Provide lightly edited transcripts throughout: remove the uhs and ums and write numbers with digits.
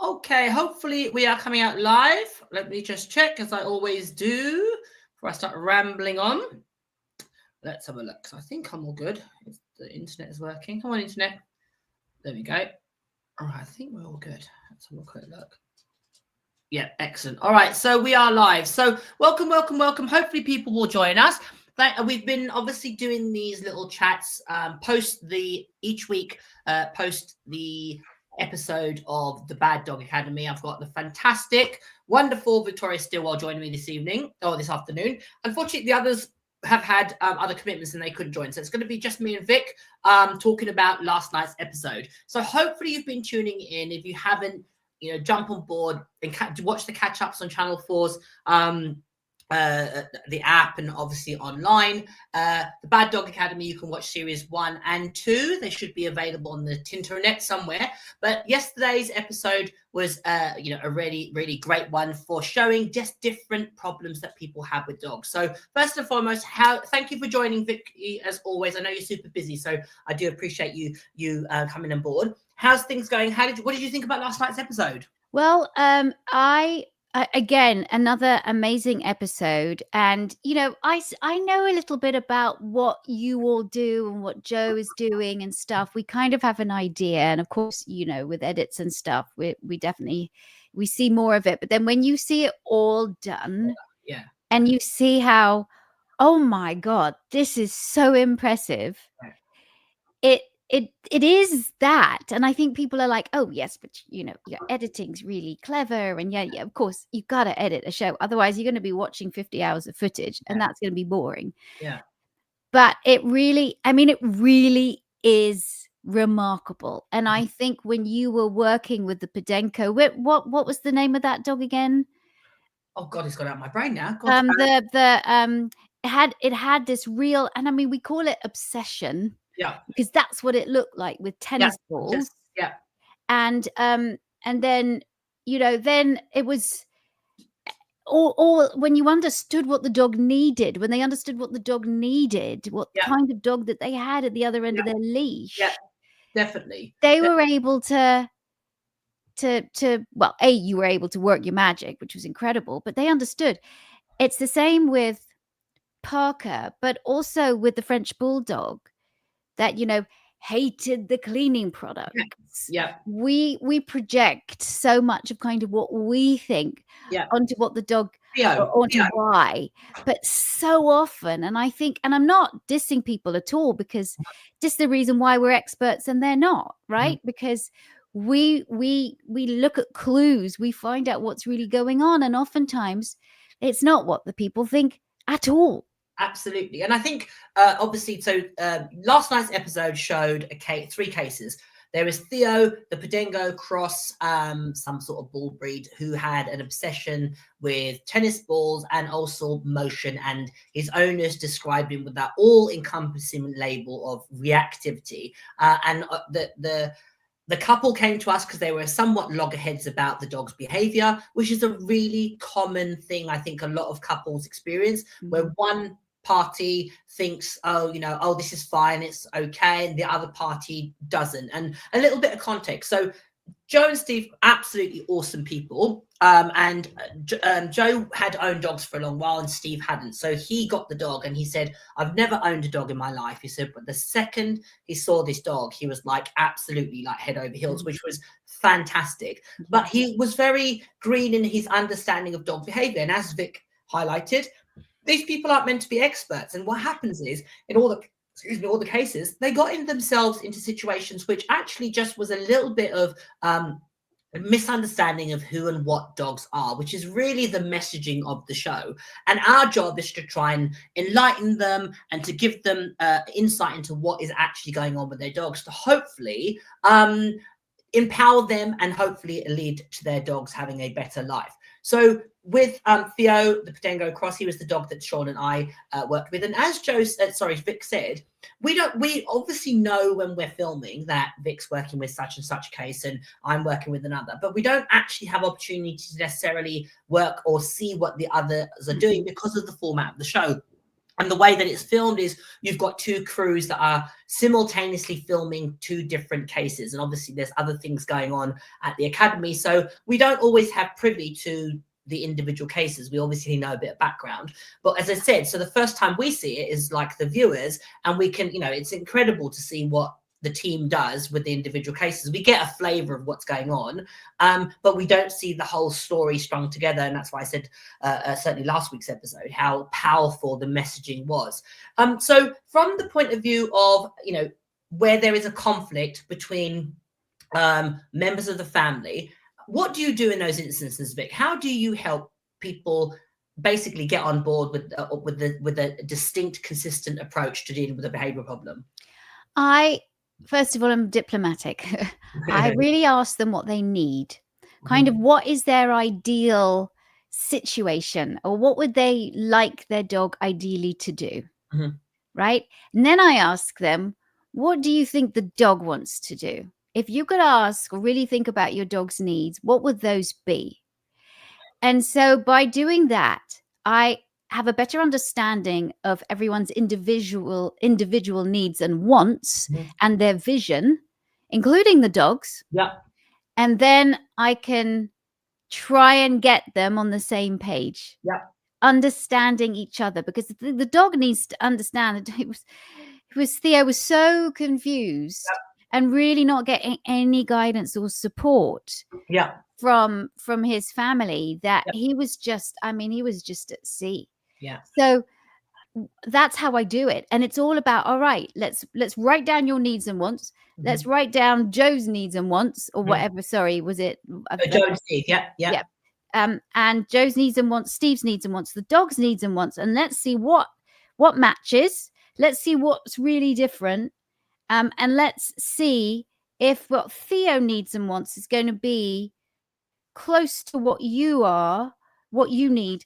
Okay, hopefully we are coming out live. Let me just check, as I always do, before I start rambling on. Let's have a look. So I think I'm all good. If the internet is working. Come on, internet. There we go. All right, I think we're all good. Let's have a quick look. Yeah, excellent. All right, so we are live. So welcome. Hopefully people will join us. We've been obviously doing these little chats each week, post the episode of the Bad Dog Academy. I've got the fantastic, wonderful Victoria Stillwell joining me this evening or this afternoon. Unfortunately, the others have had other commitments and they couldn't join. So it's going to be just me and Vic talking about last night's episode. So hopefully you've been tuning in. If you haven't, jump on board and watch the catch-ups on Channel 4's the app and obviously online. The Bad Dog Academy, you can watch series 1 and 2. They should be available on the Tinternet somewhere. But yesterday's episode was a really, really great one for showing just different problems that people have with dogs. So first and foremost, thank you for joining, Vicky, as always. I know you're super busy, so I do appreciate you coming on board. How's things going? What did you think about last night's episode? Well, again, another amazing episode. And, I know a little bit about what you all do and what Joe is doing and stuff. We kind of have an idea. And of course, with edits and stuff, we definitely, we see more of it. But then when you see it all done, yeah, and you see how, oh my God, this is so impressive. Yeah. It is that. And I think people are like, oh yes, but your editing's really clever. And yeah, of course you got to edit a show. Otherwise you're going to be watching 50 hours of footage and that's going to be boring. Yeah. But it really is remarkable. And I think when you were working with the Podenco, what was the name of that dog again? Oh God, it's got out of my brain now. It had this real, and I mean, we call it obsession. Yeah. Because that's what it looked like with tennis balls. Yeah. And then, then it was all when you understood what the dog needed, what kind of dog that they had at the other end of their leash. Yeah, definitely. They were able to you were able to work your magic, which was incredible, but they understood. It's the same with Parker, but also with the French Bulldog. That hated the cleaning products. Yeah. We project so much of kind of what we think onto what the dog onto why. But so often, and I think, and I'm not dissing people at all, because this is the reason why we're experts and they're not, right? Because we look at clues, we find out what's really going on, and oftentimes it's not what the people think at all. Absolutely. And I think, obviously, so last night's episode showed 3 cases. There was Theo, the Podenco cross, some sort of bull breed, who had an obsession with tennis balls and also motion. And his owners described him with that all-encompassing label of reactivity. And the couple came to us because they were somewhat loggerheads about the dog's behavior, which is a really common thing I think a lot of couples experience, where one party thinks, this is fine, it's okay, and the other party doesn't. And a little bit of context. So Joe and Steve, absolutely awesome people. And Joe had owned dogs for a long while and Steve hadn't. So he got the dog and he said, I've never owned a dog in my life. He said, but the second he saw this dog, he was like absolutely like head over heels, which was fantastic. But he was very green in his understanding of dog behavior. And as Vic highlighted, these people aren't meant to be experts. And what happens is, in all the cases, they got themselves into situations which actually just was a little bit of a misunderstanding of who and what dogs are, which is really the messaging of the show. And our job is to try and enlighten them and to give them insight into what is actually going on with their dogs, to hopefully empower them and hopefully lead to their dogs having a better life. So with Theo, the Podenco cross, he was the dog that Sean and I worked with. And as Vic said, we obviously know when we're filming that Vic's working with such and such case and I'm working with another, but we don't actually have opportunity to necessarily work or see what the others are doing because of the format of the show. And the way that it's filmed is you've got two crews that are simultaneously filming two different cases. And obviously there's other things going on at the academy. So we don't always have privy to the individual cases. We obviously know a bit of background. But as I said, so the first time we see it is like the viewers, and we can, you know, it's incredible to see what the team does with the individual cases. We get a flavor of what's going on, but we don't see the whole story strung together. And that's why I said certainly last week's episode how powerful the messaging was. So from the point of view of, you know, where there is a conflict between members of the family, what do you do in those instances, Vic? How do you help people basically get on board with a distinct, consistent approach to dealing with a behavioural problem? First of all, I'm diplomatic. I really ask them what they need, kind of what is their ideal situation, or what would they like their dog ideally to do, right? And then I ask them, what do you think the dog wants to do? If you could ask or really think about your dog's needs, what would those be? And so by doing that, I have a better understanding of everyone's individual needs and wants and their vision, including the dogs. Yeah. And then I can try and get them on the same page. Yeah. Understanding each other, because the dog needs to understand that Theo was so confused and really not getting any guidance or support. Yeah. From his family, that he was just at sea. Yeah. So that's how I do it. And it's all about, all right, let's write down your needs and wants. Let's write down Joe's needs and wants, or whatever. Sorry, was it Joe's needs? Yeah. And Joe's needs and wants, Steve's needs and wants, the dog's needs and wants, and let's see what matches. Let's see what's really different. And let's see if what Theo needs and wants is going to be close to what you need,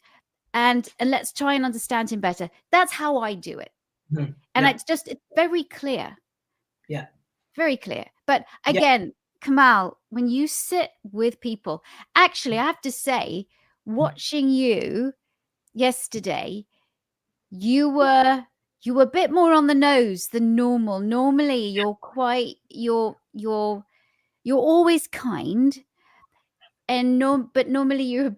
and let's try and understand him better. That's how I do it. And it's very clear. Yeah. Very clear. But again, Kamal, when you sit with people, actually, I have to say, watching you yesterday, you were a bit more on the nose than normal. Normally, you're always kind. But normally you're a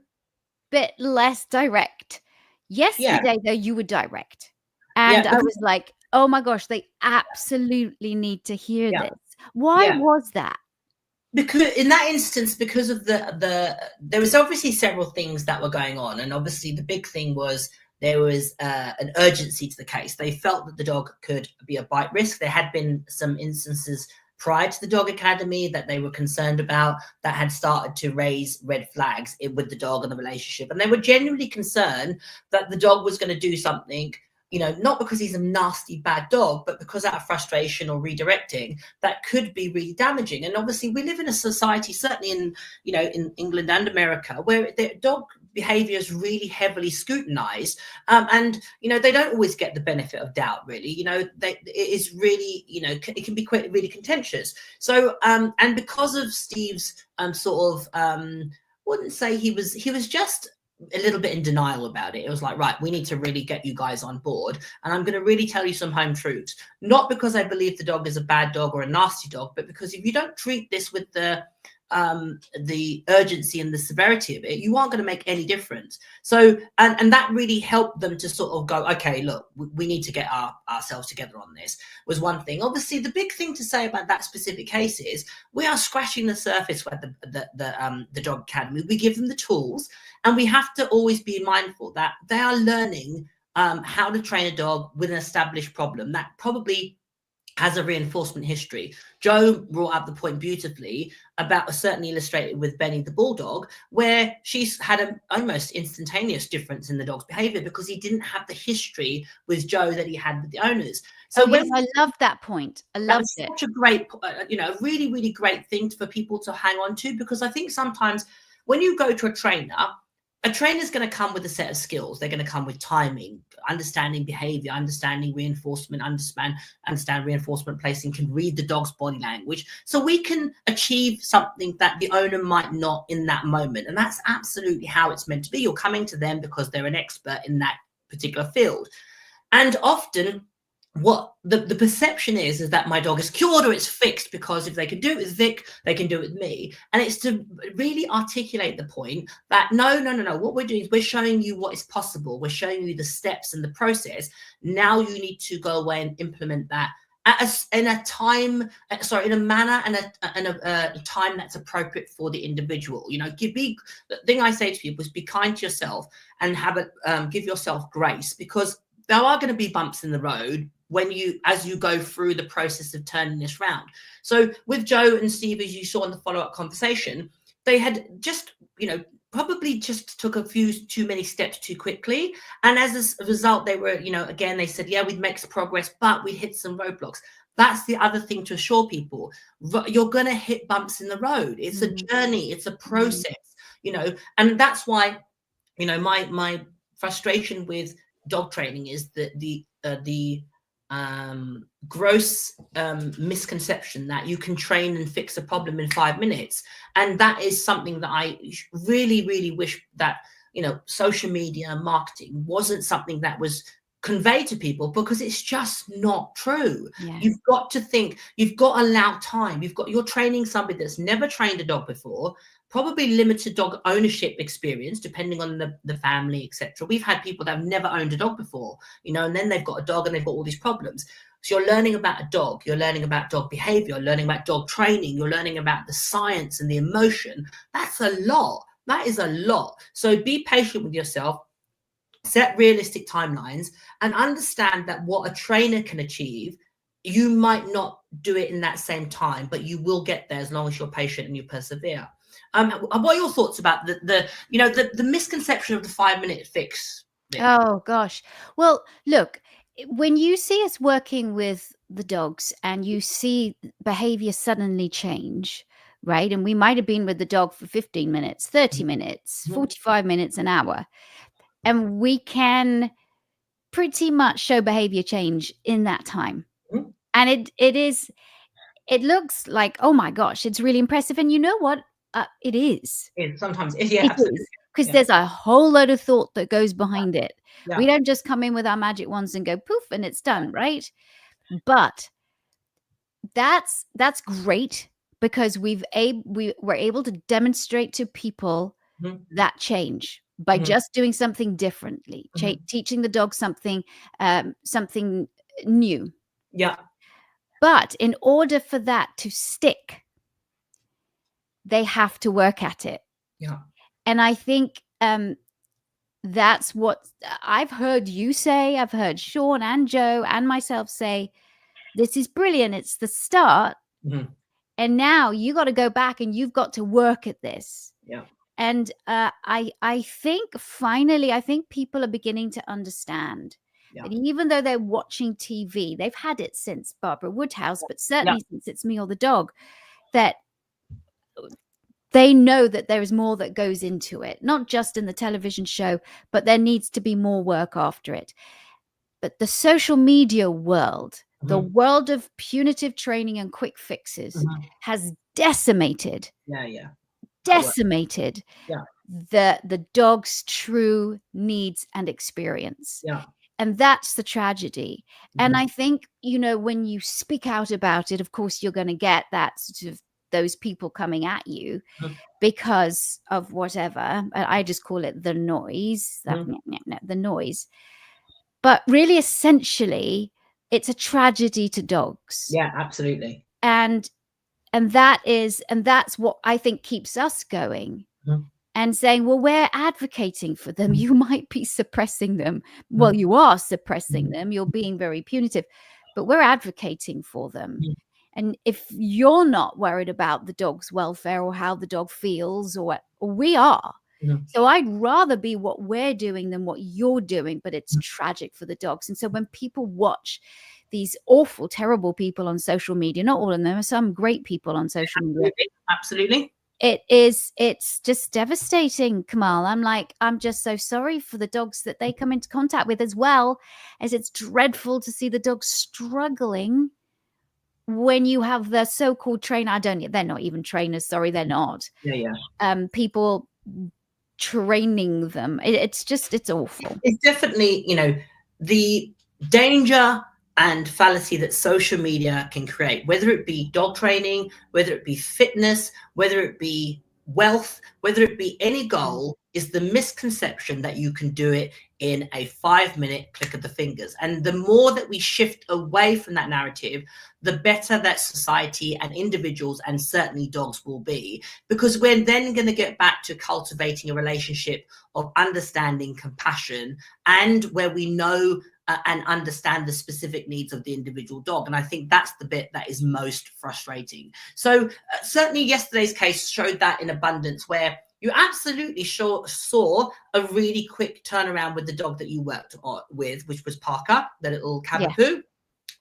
bit less direct. Yesterday, though, you were direct. And I was like, oh my gosh, they absolutely need to hear this. Why was that? Because in that instance, because of there was obviously several things that were going on. And obviously the big thing was there was an urgency to the case. They felt that the dog could be a bite risk. There had been some instances prior to the dog academy that they were concerned about that had started to raise red flags with the dog and the relationship. And they were genuinely concerned that the dog was going to do something, you know, not because he's a nasty, bad dog, but because out of frustration or redirecting, that could be really damaging. And obviously we live in a society, certainly in England and America, where the dog behavior is really heavily scrutinized, and they don't always get the benefit of doubt, really. It is really, it can be quite really contentious. So and because of Steve's wouldn't say he was just a little bit in denial about it. It was like, right, we need to really get you guys on board, and I'm going to really tell you some home truths, not because I believe the dog is a bad dog or a nasty dog, but because if you don't treat this with the urgency and the severity of it, you aren't going to make any difference. So, and that really helped them to sort of go, okay, look, we need to get ourselves together on this, was one thing. Obviously, the big thing to say about that specific case is we are scratching the surface with the Dog Academy. We give them the tools, and we have to always be mindful that they are learning how to train a dog with an established problem that probably has a reinforcement history. Joe brought up the point beautifully about certainly illustrated with Benny the Bulldog, where she's had an almost instantaneous difference in the dog's behavior because he didn't have the history with Joe that he had with the owners. So yes, I love that point. I loved it. Such a great, a really, really great thing for people to hang on to, because I think sometimes when you go to a trainer's going to come with a set of skills. They're going to come with timing, understanding behavior, understanding reinforcement, understand reinforcement placing, can read the dog's body language. So we can achieve something that the owner might not in that moment. And that's absolutely how it's meant to be. You're coming to them because they're an expert in that particular field. And often what the perception is that my dog is cured or it's fixed, because if they can do it with Vic, they can do it with me. And it's to really articulate the point that no, what we're doing is we're showing you what is possible. We're showing you the steps and the process. Now you need to go away and implement that in a manner and a time that's appropriate for the individual. The thing I say to people is be kind to yourself and give yourself grace, because there are going to be bumps in the road as you go through the process of turning this round. So with Joe and Steve, as you saw in the follow-up conversation, they had just, probably just took a few too many steps too quickly. And as a result, they were, again, they said, yeah, we'd make some progress, but we hit some roadblocks. That's the other thing to assure people. You're going to hit bumps in the road. It's a journey. It's a process, and that's why, my frustration with dog training is that the gross misconception that you can train and fix a problem in 5 minutes. And that is something that I really, really wish that, social media marketing wasn't something that was conveyed to people, because it's just not true. Yeah. You've got to think, you've got to allow time. You're training somebody that's never trained a dog before, probably limited dog ownership experience, depending on the family, etc. We've had people that have never owned a dog before, and then they've got a dog and they've got all these problems. So you're learning about a dog, you're learning about dog behavior, you're learning about dog training, you're learning about the science and the emotion. That's a lot. That is a lot. So be patient with yourself, set realistic timelines, and understand that what a trainer can achieve, you might not do it in that same time, but you will get there as long as you're patient and you persevere. What are your thoughts about the misconception of the 5-minute fix? Oh gosh. Well, look, when you see us working with the dogs and you see behavior suddenly change, right? And we might have been with the dog for 15 minutes, 30 minutes, 45 minutes, an hour. And we can pretty much show behavior change in that time. And it looks like, oh my gosh, it's really impressive. And you know what? It is. Sometimes, yeah, it is. Because there's a whole load of thought that goes behind it. Yeah. We don't just come in with our magic wands and go poof and it's done, right? But that's great, because we were able to demonstrate to people that change by just doing something differently, teaching the dog something new. Yeah. But in order for that to stick, they have to work at it. Yeah. And I think that's what I've heard you say. I've heard Sean and Joe and myself say, this is brilliant. It's the start. And now you got to go back and you've got to work at this. Yeah. And I think finally, people are beginning to understand that even though they're watching TV, they've had it since Barbara Woodhouse, but certainly since It's Me or the Dog, that they know that there is more that goes into it, not just in the television show, but there needs to be more work after it. But the social media world, the world of punitive training and quick fixes has decimated the dog's true needs and experience. Yeah. And that's the tragedy. And I think, when you speak out about it, of course, you're going to get that sort of those people coming at you because of whatever. I just call it the noise, the noise. But really, essentially, it's a tragedy to dogs. Yeah, absolutely. And that's what I think keeps us going and saying, well, we're advocating for them. You might be suppressing them. Well, you are suppressing them. You're being very punitive, but we're advocating for them. And if you're not worried about the dog's welfare or how the dog feels, or we are. So I'd rather be what we're doing than what you're doing, but it's tragic for the dogs. And so when people watch these awful, terrible people on social media, not all of them, there are some great people on social media. Absolutely. It's just devastating, Kamal. I'm just so sorry for the dogs that they come into contact with, as well as it's dreadful to see the dogs struggling when you have the so-called trainer. They're not even trainers. Sorry, they're not. People training them. It's awful. It's definitely, danger and fallacy that social media can create, whether it be dog training, whether it be fitness, whether it be wealth, whether it be any goal, is the misconception that you can do it in a 5-minute click of the fingers. And the more that we shift away from that narrative, the better that society and individuals, and certainly dogs, will be, because we're then going to get back to cultivating a relationship of understanding, compassion, and where we know and understand the specific needs of the individual dog. And I think that's the bit that is most frustrating. So certainly yesterday's case showed that in abundance, where you absolutely saw a really quick turnaround with the dog that you worked with, which was Parker, the little Cavapoo.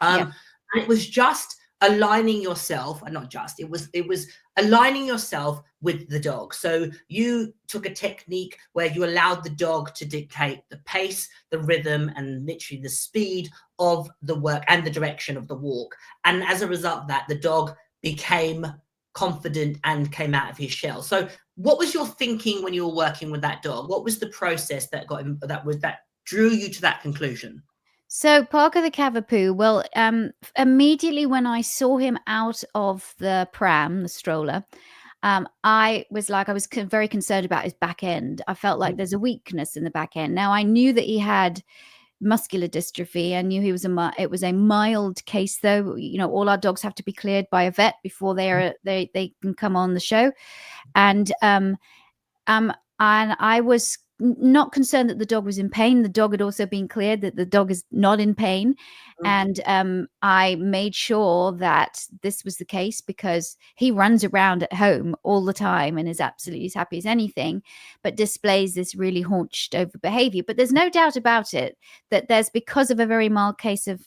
And it was just aligning yourself, and not just, it was aligning yourself with the dog. So you took a technique where you allowed the dog to dictate the pace, the rhythm, and literally the speed of the work and the direction of the walk. And as a result of that, the dog became confident and came out of his shell. So what was your thinking when you were working with that dog? What was the process that drew you to that conclusion? So Parker the Cavapoo, well, immediately when I saw him out of the pram, the stroller, I was very concerned about his back end. I felt like there's a weakness in the back end. Now, I knew that he had muscular dystrophy. I knew it was a mild case, though. You know, all our dogs have to be cleared by a vet before they can come on the show. And I was not concerned that the dog was in pain. The dog had also been cleared that the dog is not in pain. And I made sure that this was the case, because he runs around at home all the time and is absolutely as happy as anything, but displays this really hunched over behavior. But there's no doubt about it that because of a very mild case of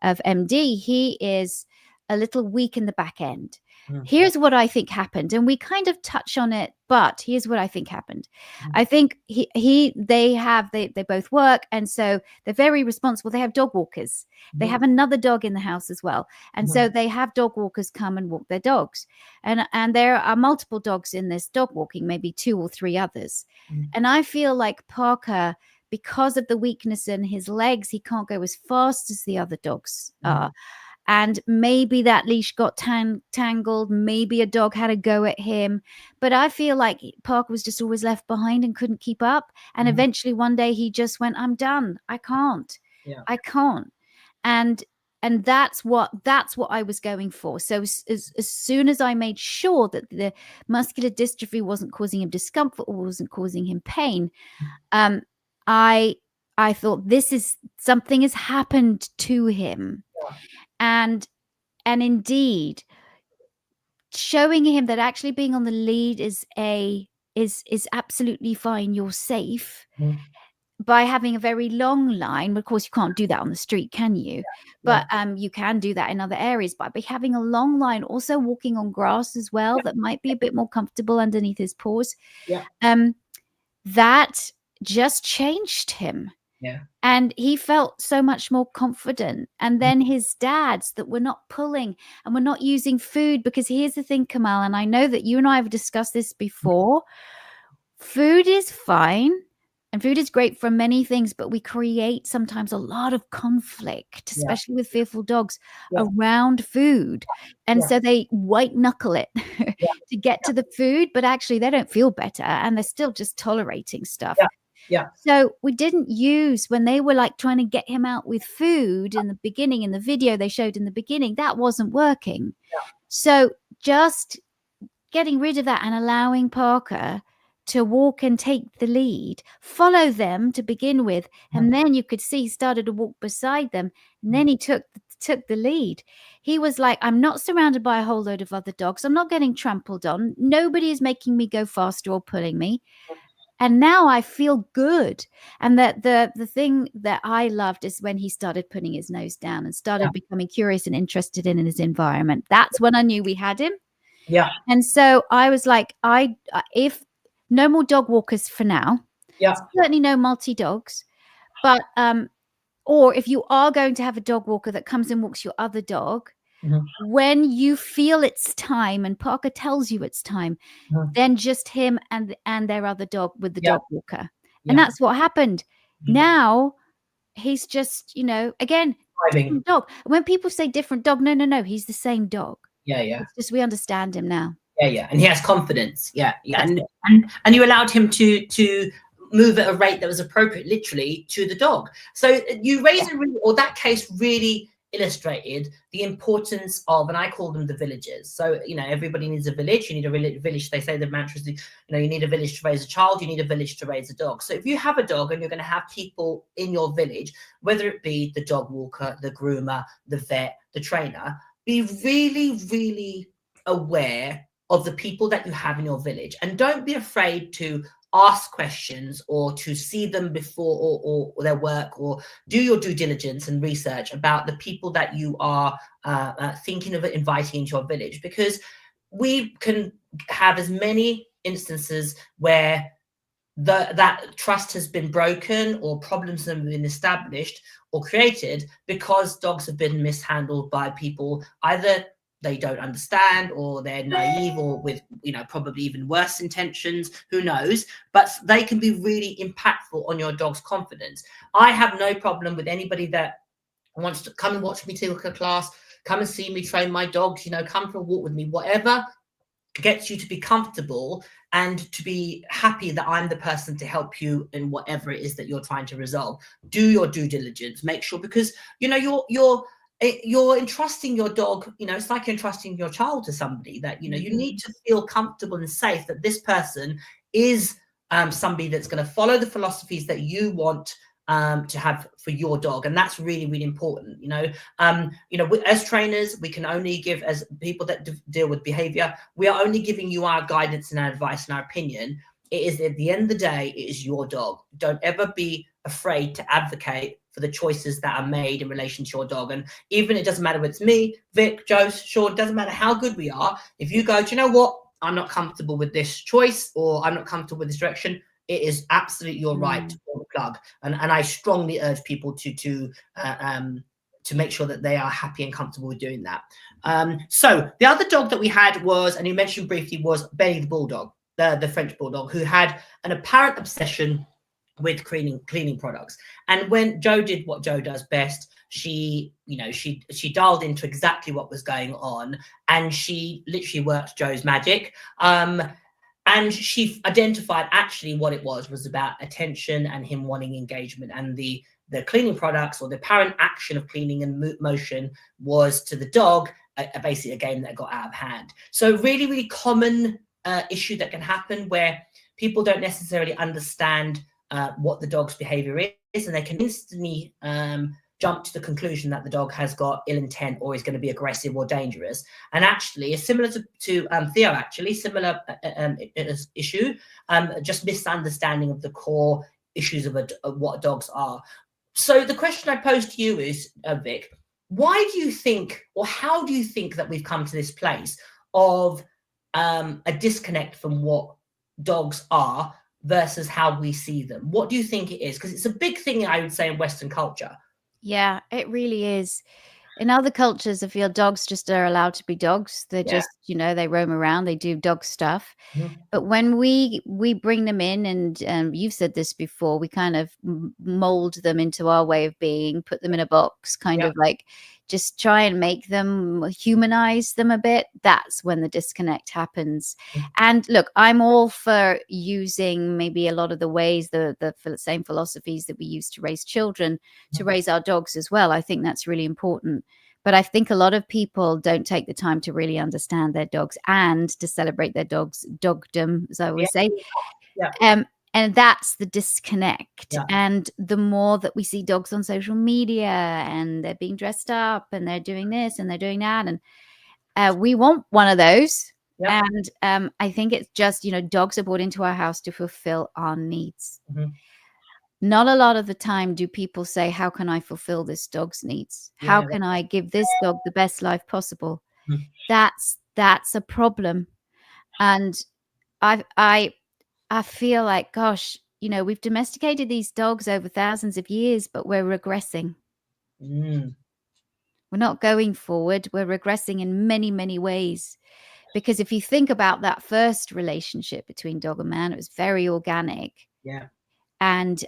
MD, he is a little weak in the back end. Here's what I think happened, and we kind of touch on it, but here's what I think happened. I think they both work, and so they're very responsible. They have dog walkers. They have another dog in the house as well, and so they have dog walkers come and walk their dogs. And there are multiple dogs in this dog walking, maybe 2 or 3 others. And I feel like Parker, because of the weakness in his legs, he can't go as fast as the other dogs are. And maybe that leash got tangled. Maybe a dog had a go at him. But I feel like Parker was just always left behind and couldn't keep up. And eventually one day he just went, I'm done. I can't. I can't. And that's what I was going for. So as soon as I made sure that the muscular dystrophy wasn't causing him discomfort or wasn't causing him pain, I thought, something has happened to him. And indeed, showing him that actually being on the lead is absolutely fine. You're safe by having a very long line. Of course, you can't do that on the street, can you? But you can do that in other areas. But by having a long line, also walking on grass as well, that might be a bit more comfortable underneath his paws. That just changed him. And he felt so much more confident. And then his dads that were not pulling and were not using food, because here's the thing, Kamal, and I know that you and I have discussed this before. Food is fine and food is great for many things, but we create sometimes a lot of conflict, especially with fearful dogs, around food. And so they white knuckle it to get to the food, but actually they don't feel better and they're still just tolerating stuff. So we didn't use, when they were like trying to get him out with food in the beginning, in the video they showed in the beginning, that wasn't working. So just getting rid of that and allowing Parker to walk and take the lead, follow them to begin with. And then you could see he started to walk beside them. And then he took the lead. He was like, I'm not surrounded by a whole load of other dogs. I'm not getting trampled on. Nobody is making me go faster or pulling me. And now I feel good. And that the thing that I loved is when he started putting his nose down and started becoming curious and interested in his environment. That's when I knew we had him. And so I was like, if no more dog walkers for now, certainly no multi-dogs, but or if you are going to have a dog walker that comes and walks your other dog, when you feel it's time and Parker tells you it's time, then just him and their other dog with the dog walker. And that's what happened. Now he's just, again, dog. When people say different dog, no, he's the same dog. Yeah. It's just we understand him now. Yeah, and he has confidence. Yeah, and you allowed him to move at a rate that was appropriate, literally, to the dog. So you raised that case really illustrated the importance of, and I call them the villages. So everybody needs a village. You need a village. They say the mantra is, you need a village to raise a child. You need a village to raise a dog. So if you have a dog and you're going to have people in your village, whether it be the dog walker, the groomer, the vet, the trainer, be really, really aware of the people that you have in your village, and don't be afraid to ask questions or to see them before or their work, or do your due diligence and research about the people that you are thinking of inviting into your village, because we can have as many instances where that trust has been broken or problems have been established or created because dogs have been mishandled by people. Either they don't understand, or they're naive, or with probably even worse intentions, who knows, but they can be really impactful on your dog's confidence. I have no problem with anybody that wants to come and watch me take a class, come and see me train my dogs, come for a walk with me, whatever gets you to be comfortable and to be happy that I'm the person to help you in whatever it is that you're trying to resolve. Do your due diligence, make sure, because you're entrusting your dog, it's like entrusting your child to somebody that, you need to feel comfortable and safe that this person is somebody that's going to follow the philosophies that you want to have for your dog. And that's really, really important. As trainers, we can only give, as people that deal with behavior, we are only giving you our guidance and our advice and our opinion. It is, at the end of the day, it is your dog. Don't ever be afraid to advocate for the choices that are made in relation to your dog. And even, it doesn't matter whether it's me, Vic, Joe, Sean, it doesn't matter how good we are. If you go, do you know what? I'm not comfortable with this choice, or I'm not comfortable with this direction, it is absolutely your right to pull the plug. And I strongly urge people to make sure that they are happy and comfortable with doing that. So the other dog that we had was, and you mentioned briefly, was Benny the Bulldog, the French Bulldog, who had an apparent obsession with cleaning products. And when Joe did what Joe does best, she dialed into exactly what was going on, and she literally worked Joe's magic. And she identified actually what it was about attention and him wanting engagement, and the cleaning products, or the apparent action of cleaning and motion, was to the dog basically a game that got out of hand. So really, really common issue that can happen, where people don't necessarily understand what the dog's behavior is, and they can instantly jump to the conclusion that the dog has got ill intent or is going to be aggressive or dangerous. And actually, it's similar to Theo, actually, similar issue, just misunderstanding of the core issues of what dogs are. So the question I pose to you is, Vic, why do you think, or how do you think that we've come to this place of a disconnect from what dogs are versus how we see them? What do you think it is? Because it's a big thing, I would say, in Western culture. Yeah, it really is. In other cultures, I feel dogs just are allowed to be dogs. They're just, they roam around, they do dog stuff. Mm-hmm. But when we bring them in, and you've said this before, we kind of mold them into our way of being, put them in a box, kind of like just try and make them, humanize them a bit. That's when the disconnect happens. Mm-hmm. And look, I'm all for using maybe a lot of the ways, the same philosophies that we use to raise children, to raise our dogs as well. I think that's really important. But I think a lot of people don't take the time to really understand their dogs and to celebrate their dogs' dogdom, as I always say. Yeah. And that's the disconnect. Yeah. And the more that we see dogs on social media, and they're being dressed up, and they're doing this and they're doing that, and we want one of those. Yeah. And I think it's just, dogs are brought into our house to fulfill our needs. Mm-hmm. Not a lot of the time do people say, how can I fulfill this dog's needs? Yeah. How can I give this dog the best life possible? Mm-hmm. That's a problem. And I feel like, gosh, we've domesticated these dogs over thousands of years, but we're regressing. Mm. We're not going forward. We're regressing in many, many ways. Because if you think about that first relationship between dog and man, it was very organic. Yeah. And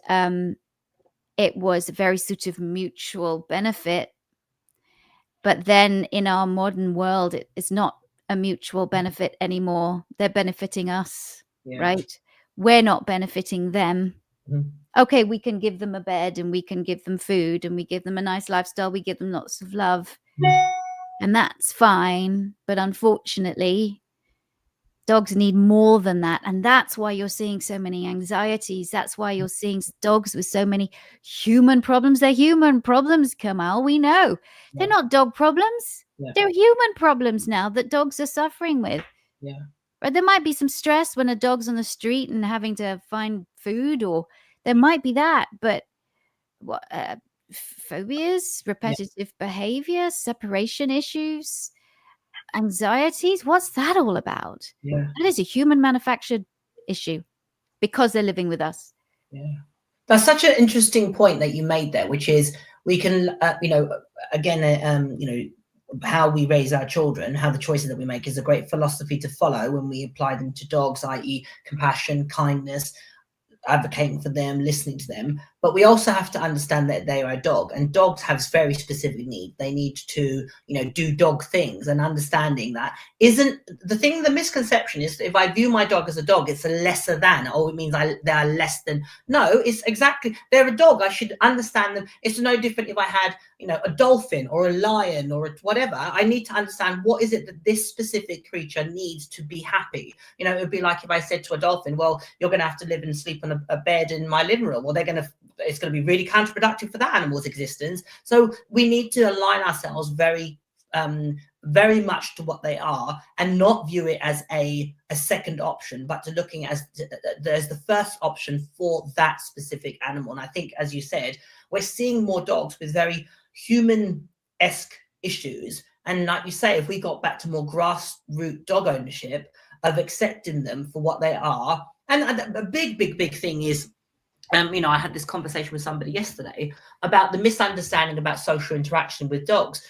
it was a very sort of mutual benefit. But then in our modern world, it's not a mutual benefit anymore. They're benefiting us, right? We're not benefiting them. Okay, we can give them a bed and we can give them food and we give them a nice lifestyle. We give them lots of love. And that's fine. But unfortunately, dogs need more than that. And that's why you're seeing so many anxieties. That's why you're seeing dogs with so many human problems. They're human problems, Kamal. We know. They're not dog problems. They're human problems now that dogs are suffering with. Right? There might be some stress when a dog's on the street and having to find food, or there might be that. But what phobias, repetitive behavior, separation issues, anxieties, what's that all about? That is a human manufactured issue because they're living with us. That's such an interesting point that you made there, which is we can again how we raise our children, how the choices that we make is a great philosophy to follow when we apply them to dogs, i.e. compassion, kindness, advocating for them, listening to them. But we also have to understand that they are a dog, and dogs have very specific needs. They need to, do dog things, and understanding that isn't the thing. The misconception is that if I view my dog as a dog, it's a lesser than, or it means they are less than. No, it's exactly, they're a dog. I should understand them. It's no different if I had, a dolphin or a lion or whatever. I need to understand what is it that this specific creature needs to be happy. It would be like if I said to a dolphin, well, you're going to have to live and sleep on a bed in my living room. Well, it's going to be really counterproductive for that animal's existence. So we need to align ourselves very much to what they are, and not view it as a second option, but to looking as there's the first option for that specific animal. And I think, as you said, we're seeing more dogs with very human-esque issues. And like you say, if we got back to more grassroots dog ownership, of accepting them for what they are. And a big thing is, I had this conversation with somebody yesterday about the misunderstanding about social interaction with dogs.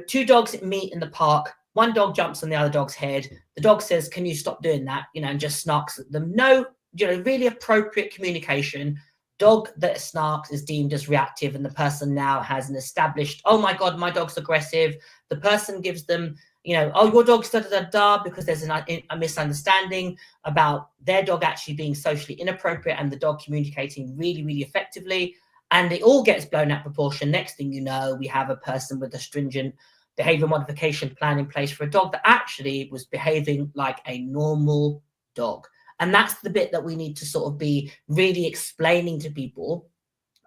Two dogs meet in the park. One dog jumps on the other dog's head. The dog says, "Can you stop doing that?" And just snarks at them. No, really appropriate communication. Dog that snarks is deemed as reactive, and the person now has an established, "Oh my God, my dog's aggressive." The person gives them, "Oh, your dog's da-da-da-da," because there's a misunderstanding about their dog actually being socially inappropriate and the dog communicating really, really effectively. And it all gets blown out of proportion. Next thing you know, we have a person with a stringent behavior modification plan in place for a dog that actually was behaving like a normal dog. And that's the bit that we need to sort of be really explaining to people,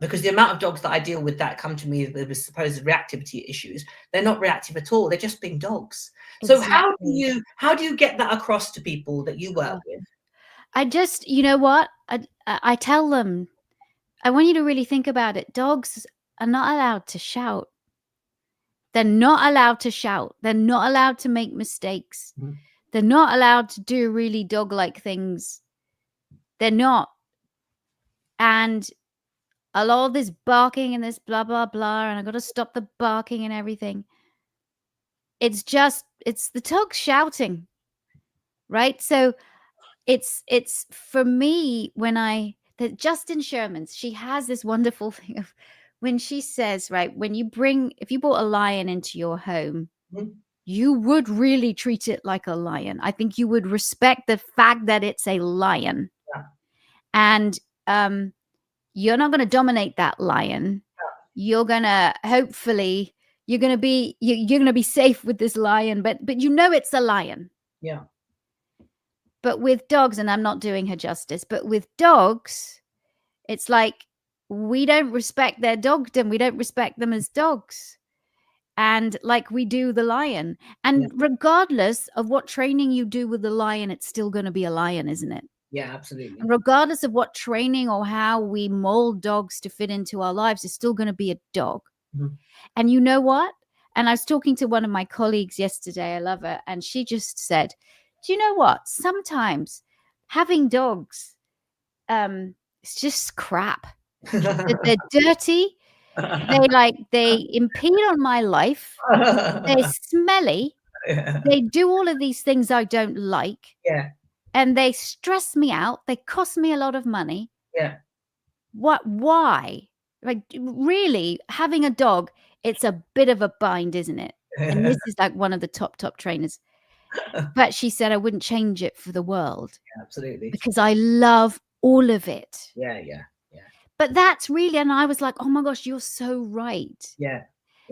because the amount of dogs that I deal with that come to me with supposed reactivity issues, they're not reactive at all. They're just being dogs. Exactly. So how do you get that across to people that you work with? I just, I tell them, I want you to really think about it. Dogs are not allowed to shout. They're not allowed to shout. They're not allowed to make mistakes. Mm-hmm. They're not allowed to do really dog-like things. They're not. And a lot of this barking and this blah, blah, blah, and I got to stop the barking and everything. It's the dog shouting, right? So it's for me, that Justin Sherman's, she has this wonderful thing of when she says, right, if you brought a lion into your home, mm-hmm. you would really treat it like a lion. I think you would respect the fact that it's a lion. Yeah. And you're not going to dominate that lion. Yeah. You're going to hopefully you're going to be safe with this lion, but it's a lion. Yeah. But with dogs, and I'm not doing her justice, but with dogs, it's like we don't respect their dogdom. We don't respect them as dogs. And like we do the lion. And yeah. regardless of what training you do with the lion, it's still going to be a lion, isn't it? Yeah, absolutely. And regardless of what training or how we mold dogs to fit into our lives, it's still going to be a dog. Mm-hmm. And you know what? And I was talking to one of my colleagues yesterday. I love her. And she just said, do you know what? Sometimes having dogs, it's just crap. They're dirty. They impede on my life. They're smelly. Yeah. They do all of these things I don't like. Yeah. And they stress me out. They cost me a lot of money. Yeah. Why? Like, really, having a dog, it's a bit of a bind, isn't it? And this is like one of the top trainers. But she said, I wouldn't change it for the world. Yeah, absolutely. Because I love all of it. Yeah. But that's really, and I was like, oh my gosh, you're so right. Yeah.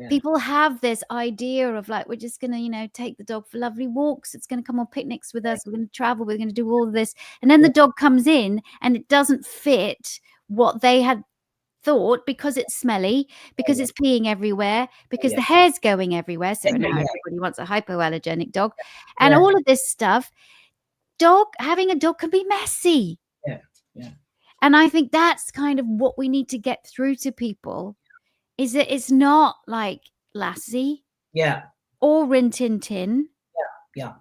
People have this idea of like, we're just going to, take the dog for lovely walks. It's going to come on picnics with us. We're going to travel. We're going to do all of this. And then the dog comes in and it doesn't fit what they had thought, because it's smelly, because it's peeing everywhere, because the hair's going everywhere. So now everybody wants a hypoallergenic dog and all of this stuff. Having a dog can be messy. Yeah. And I think that's kind of what we need to get through to people, is that it's not like Lassie. Yeah. Or Rin Tin Tin. Yeah.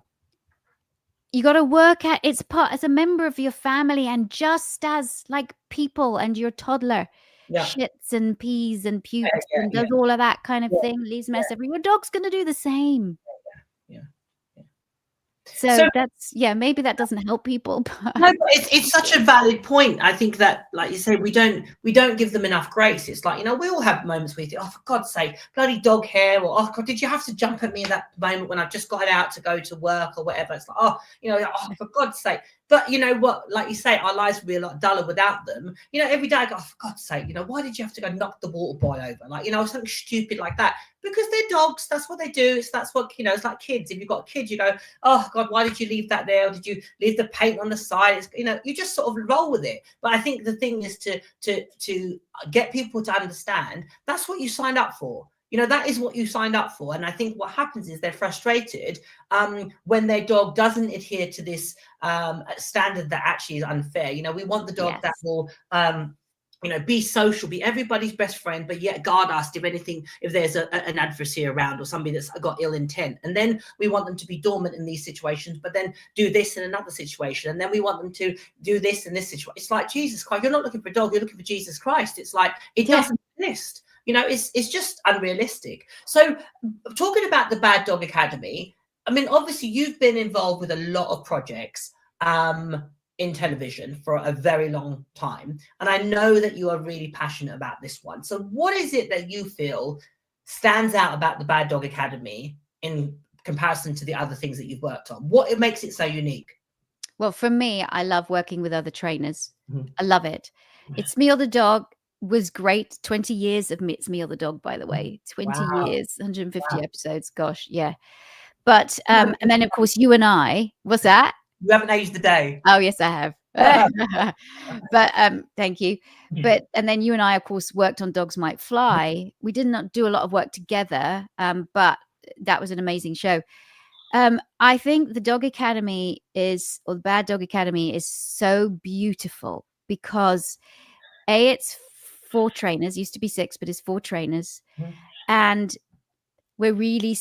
You got to work at it's part as a member of your family, and just as like people and your toddler shits and pees and pukes and does all of that kind of thing, leaves mess everywhere. Your dog's going to do the same. So that's maybe that doesn't help people. But... No, but it's such a valid point. I think that, like you say, we don't give them enough grace. It's like, we all have moments where you think, oh, for God's sake, bloody dog hair, or oh God, did you have to jump at me in that moment when I've just got out to go to work or whatever? It's like, oh, for God's sake. But you know what, like you say, our lives would be a lot duller without them. Every day I go, oh, for God's sake, why did you have to go knock the water boy over? Like, something stupid like that. Because they're dogs. That's what they do. That's what, it's like kids. If you've got kids, you go, oh God, why did you leave that there? Or did you leave the paint on the side? It's, you just sort of roll with it. But I think the thing is to get people to understand that's what you signed up for. That is what you signed up for. And I think what happens is they're frustrated when their dog doesn't adhere to this standard that actually is unfair. We want the dog that will, be social, be everybody's best friend, but yet guard us if there's an adversary around or somebody that's got ill intent. And then we want them to be dormant in these situations, but then do this in another situation. And then we want them to do this in this situation. It's like, Jesus Christ, you're not looking for a dog, you're looking for Jesus Christ. It's like, it doesn't exist. It's just unrealistic. So talking about the Bad Dog Academy, I mean, obviously you've been involved with a lot of projects in television for a very long time. And I know that you are really passionate about this one. So what is it that you feel stands out about the Bad Dog Academy in comparison to the other things that you've worked on? What makes it so unique? Well, for me, I love working with other trainers. Mm-hmm. I love it. It's Me or the Dog was great. 20 years of It's Me or the Dog, by the way. 20 years, 150 episodes. Gosh, yeah. But and then of course you and I. What's that? You haven't aged a day. Oh yes, I have. But thank you. But and then you and I, of course, worked on Dogs Might Fly. We did not do a lot of work together, but that was an amazing show. I think the Dog Academy the Bad Dog Academy is so beautiful because it's 4 trainers, used to be 6, but it's 4 trainers. And we're really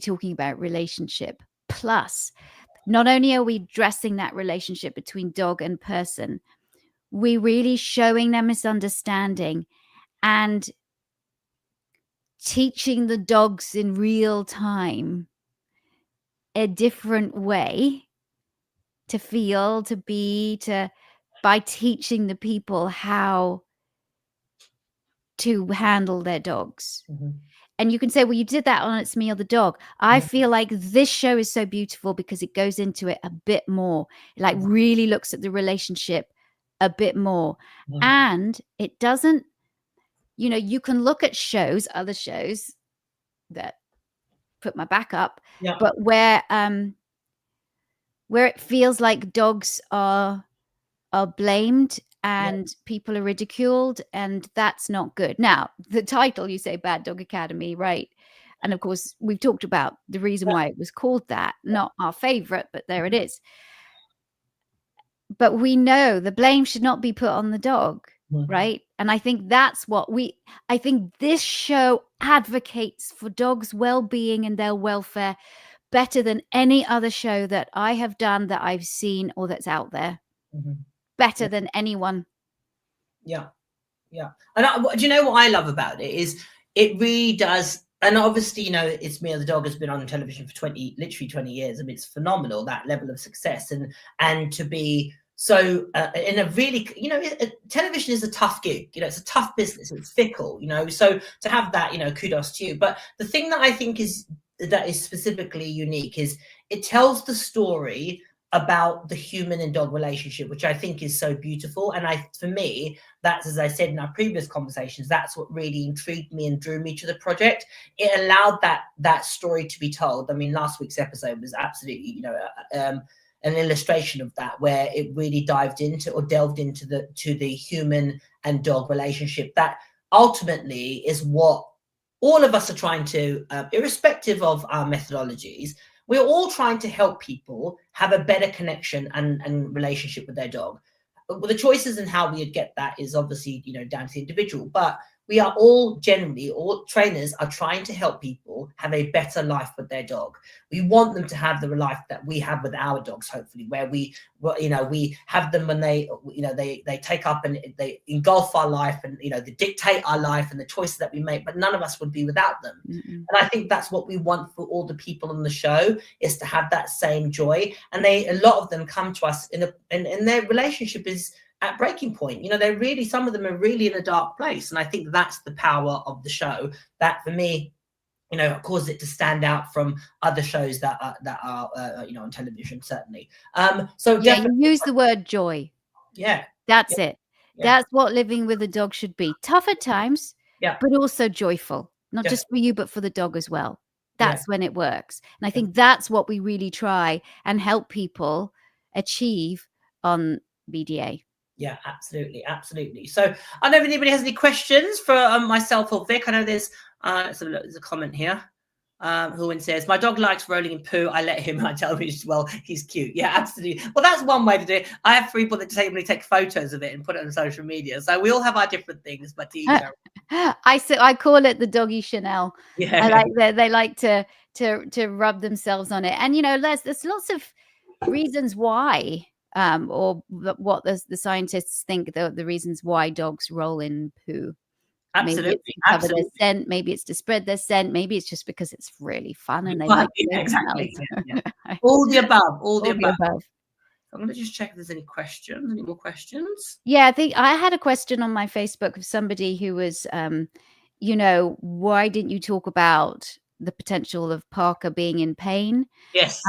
talking about relationship. Plus, not only are we addressing that relationship between dog and person, we're really showing them misunderstanding and teaching the dogs in real time a different way to feel, to be, by teaching the people how to handle their dogs. Mm-hmm. And you can say, well, you did that on It's Me or the Dog. I feel like this show is so beautiful because it goes into it a bit more. It like really looks at the relationship a bit more. And it doesn't, you can look at other shows that put my back up, but where it feels like dogs are blamed and people are ridiculed, and that's not good. Now, the title, you say Bad Dog Academy, right? And of course, we've talked about the reason why it was called that. Not our favorite, but there it is. But we know the blame should not be put on the dog, right? And I think that's what I think this show advocates for dogs' well-being and their welfare better than any other show that I have done, that I've seen, or that's out there. Better than anyone. Yeah. And do you know what I love about it is it really does. And obviously, It's Me or the Dog has been on television for literally 20 years. I mean, it's phenomenal, that level of success, and to be So in a really, television is a tough gig, it's a tough business, it's fickle, so to have that, kudos to you. But the thing that I think is specifically unique is it tells the story about the human and dog relationship, which I think is so beautiful. And for me, that's, as I said in our previous conversations, that's what really intrigued me and drew me to the project. It allowed that story to be told. I mean, last week's episode was absolutely, an illustration of that, where it really delved into the human and dog relationship. That ultimately is what all of us are trying to, irrespective of our methodologies, we're all trying to help people have a better connection and relationship with their dog. But the choices and how we get that is obviously, down to the individual. But we are all trainers are trying to help people have a better life with their dog. We want them to have the life that we have with our dogs, hopefully, where we have them when they take up and they engulf our life and, they dictate our life and the choices that we make, but none of us would be without them. Mm-hmm. And I think that's what we want for all the people on the show, is to have that same joy. And a lot of them come to us and their relationship is at breaking point. Some of them are really in a dark place. And I think that's the power of the show that, for me, causes it to stand out from other shows that are on television, certainly. So yeah, you use the word joy. Yeah. That's it. Yeah. That's what living with a dog should be. Tough at times, but also joyful. Not just for you, but for the dog as well. That's when it works. And I think that's what we really try and help people achieve on BDA. Yeah, absolutely. So I don't know if anybody has any questions for myself or Vic. I know there's a comment here. Who says, my dog likes rolling in poo. I let him. I tell him, well, he's cute. Yeah, absolutely. Well, that's one way to do it. I have people that take photos of it and put it on social media. So we all have our different things. But I call it the doggy Chanel. Yeah, they like to rub themselves on it, and there's lots of reasons why. Or what the scientists think the reasons why dogs roll in poo. Absolutely. Maybe it's to cover their scent. Maybe it's to spread their scent. Maybe it's just because it's really fun and they like it. Exactly. All the above. All the above. I'm going to just check if there's any questions. Any more questions? Yeah, I think I had a question on my Facebook of somebody who was, why didn't you talk about the potential of Parker being in pain? Yes.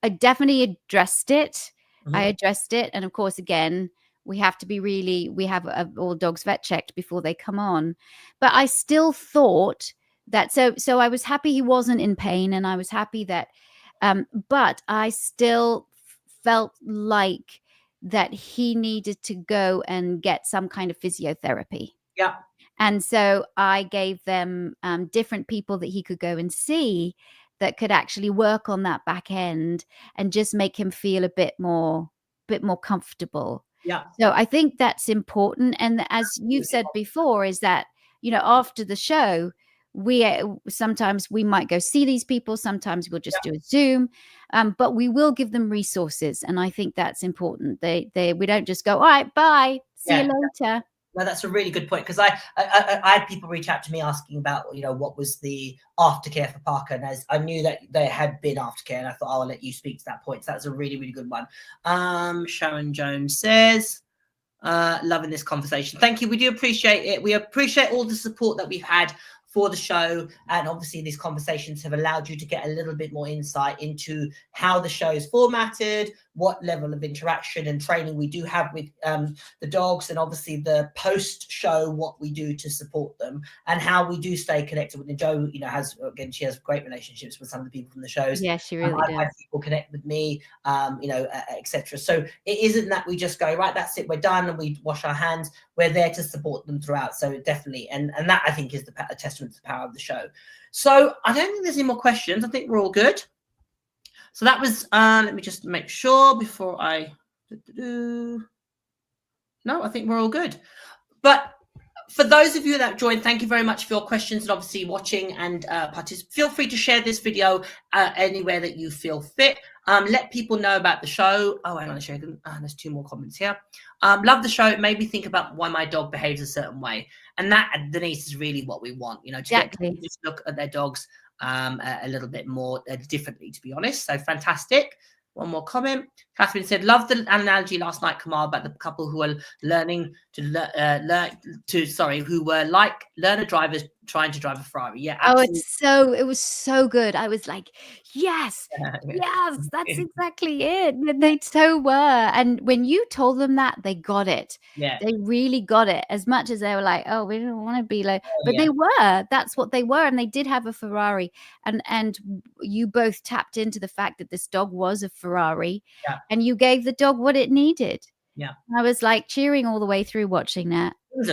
I definitely addressed it. Mm-hmm. I addressed it. And of course, again, we have to we have all dogs vet checked before they come on. But I still thought that, so I was happy he wasn't in pain, and I was happy that, but I still felt like that he needed to go and get some kind of physiotherapy. Yeah. And so I gave them different people that he could go and see that could actually work on that back end and just make him feel a bit more comfortable. Yeah. So I think that's important. And as you've said before, is that, after the show, sometimes we might go see these people. Sometimes we'll just do a Zoom, but we will give them resources. And I think that's important. We don't just go, all right, bye, see you later. No, that's a really good point, because I had people reach out to me asking about, what was the aftercare for Parker, and as I knew that there had been aftercare, and I thought, I'll let you speak to that point. So that's a really, really good one. Sharon Jones says, loving this conversation. Thank you. We do appreciate it. We appreciate all the support that we've had for the show, and obviously these conversations have allowed you to get a little bit more insight into how the show is formatted, what level of interaction and training we do have with the dogs, and obviously the post-show, what we do to support them, and how we do stay connected with them. Jo, she has great relationships with some of the people from the shows. Yeah, she really does. I've had people connect with me, etc. So it isn't that we just go, right, that's it, we're done, and we wash our hands. We're there to support them throughout. So definitely, and that I think is a testament to the power of the show. So I don't think there's any more questions. I think we're all good. So that was, let me just make sure before I, no, I think we're all good. But for those of you that joined, thank you very much for your questions and obviously watching and feel free to share this video anywhere that you feel fit. Let people know about the show. Oh, hang on a second. There's 2 more comments here. Love the show. It made me think about why my dog behaves a certain way. And that, Denise, is really what we want, to exactly. Get just look at their dogs a little bit more differently, to be honest. So fantastic. One more comment. Catherine said, "Love the analogy last night, Kamal, about the couple who are learning to who were like learner drivers trying to drive a Ferrari." Yeah, absolutely. It was so good. I was like, yes, yes, that's exactly it. They so were. And when you told them that, they got it. Yeah, they really got it. As much as they were like, oh, we don't want to be like, but they were. That's what they were, and they did have a Ferrari. And you both tapped into the fact that this dog was a Ferrari, and you gave the dog what it needed. Yeah, I was like cheering all the way through watching that. He was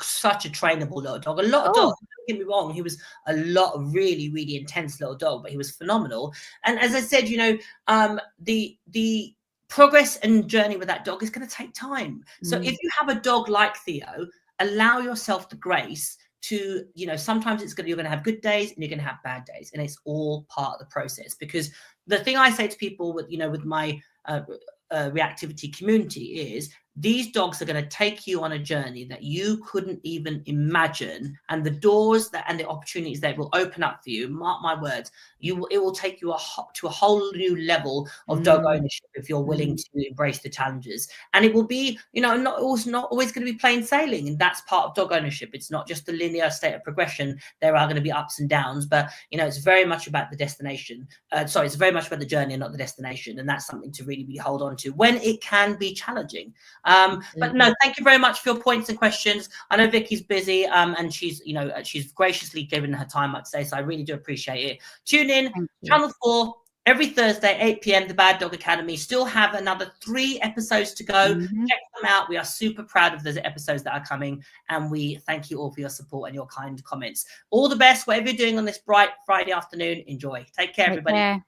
such a trainable little dog. A lot of dogs, don't get me wrong, he was a lot of really, really intense little dog, but he was phenomenal. And as I said, you know, the progress and journey with that dog is going to take time. So if you have a dog like Theo, allow yourself the grace to, you know, sometimes you're going to have good days and you're going to have bad days, and it's all part of the process. Because the thing I say to people with, you know, with my reactivity community is, these dogs are going to take you on a journey that you couldn't even imagine, and the doors and the opportunities that will open up for you, mark my words, it will take you to a whole new level of dog ownership if you're willing to embrace the challenges. And it will be, you know, not always going to be plain sailing, and that's part of dog ownership. It's not just a linear state of progression. There are going to be ups and downs, but you know, it's very much about the destination. It's very much about the journey and not the destination, and that's something to really, really hold on to when it can be challenging. But no, thank you very much for your points and questions. I know Vicky's busy, and she's graciously given her time up today, so I really do appreciate it. Tune in, Channel 4, every Thursday, 8 p.m, The Bad Dog Academy. Still have another 3 episodes to go. Check them out. We are super proud of the episodes that are coming, and we thank you all for your support and your kind comments. All the best, whatever you're doing on this bright Friday afternoon. Enjoy. Take care, everybody.